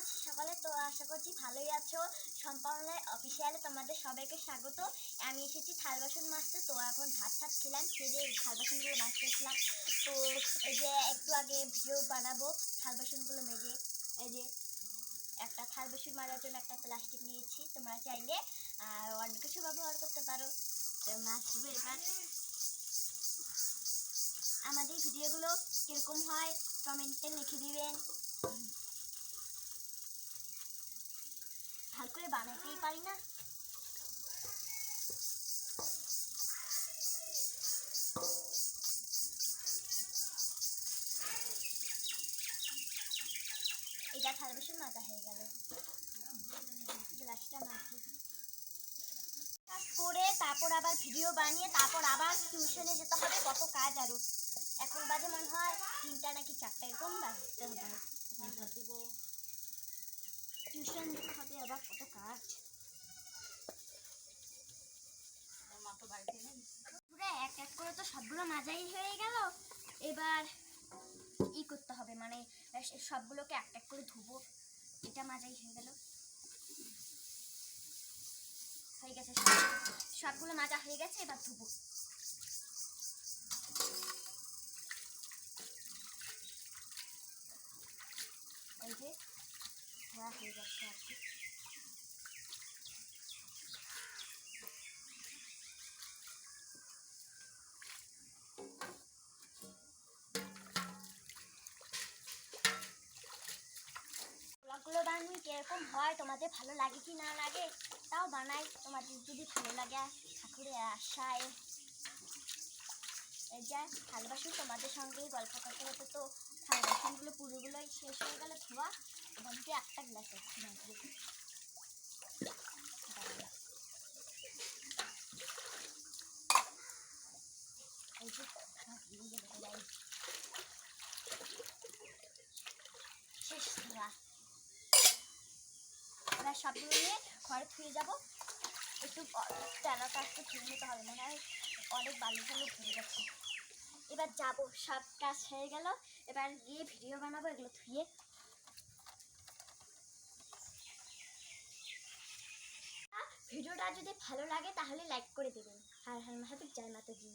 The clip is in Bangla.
আছো সকালে? তো আশা করছি ভালোই আছো। সম্পূর্ণ অফিসিয়ালে তোমাদের সবাইকে স্বাগত। আমি এসেছি থাল বাসন মাজতে। তো এখন ভাত খেলাম, খেয়ে থাল বাসনগুলো মাজতেছিলাম। তো এই যে একটু আগে ভিডিও বানাবো থাল বাসনগুলো মেজে। এই যে একটা থাল বাসন মাজার জন্য একটা প্লাস্টিক নিয়েছি, তোমরা চাইলে আর অন্য কিছু ব্যবহার করতে পারো। তো মাজবো এবার। আমাদের ভিডিওগুলো কিরকম হয় কমেন্টে লিখে দিবেন। ভালো করে বানাতেই পারি না। এটা থাল বাসন মাজা হয়ে গেল। গ্লাসটা মাজি করে তারপর আবার ভিডিও বানিয়ে তারপর আবার টিউশনে যেতে হবে। কত কাজ আরো। এখন বাজে মনে হয় 3টা নাকি 4টা এরকম বাজতে হবে। টিউশন যেতে হবে, আবার কত কাজ। পুরো এক এক করে তো সবগুলো মাজাই হয়ে গেল। এবার ই করতে হবে, মানে সবগুলোকে এক এক করে ধুবো। এটা মাজাই হয়ে গেল, হয়ে গেছে। সবগুলো মাজা হয়ে গেছে, এবার ধুবো। এই যে ধোয়া হয়ে যাচ্ছে আর কি। ব্লগগুলো বানানো কিরকম হয়, তোমাদের ভালো লাগে কি না লাগে তাও বানাই। তোমাদের যদি ভালো লাগে ঠাকুরের আশায়। এই যে থাল বাসন তোমাদের সঙ্গেই গল্প করতে করতে তো থাল বাসনগুলো পুরোগুলোই শেষ হয়ে গেল ধোয়া। এবার একটা গ্লাস আছে এই যে শেষ ধোয়া। এবার সবগুলো নিয়ে ঘরে ধুয়ে যাবো। একটু তেলাটা একটু ধুয়ে নিতে হবে, মনে হয় অনেক বালি ভালো ধুয়ে যাচ্ছে। এবার যাবো, সব কাজ হয়ে গেল। এবার গিয়ে ভিডিও বানাবো এগুলো ধুয়ে। ভিডিওটা যদি ভালো লাগে তাহলে লাইক করে দেবেন। হর হর মহাদেব, জয় মাতাজি।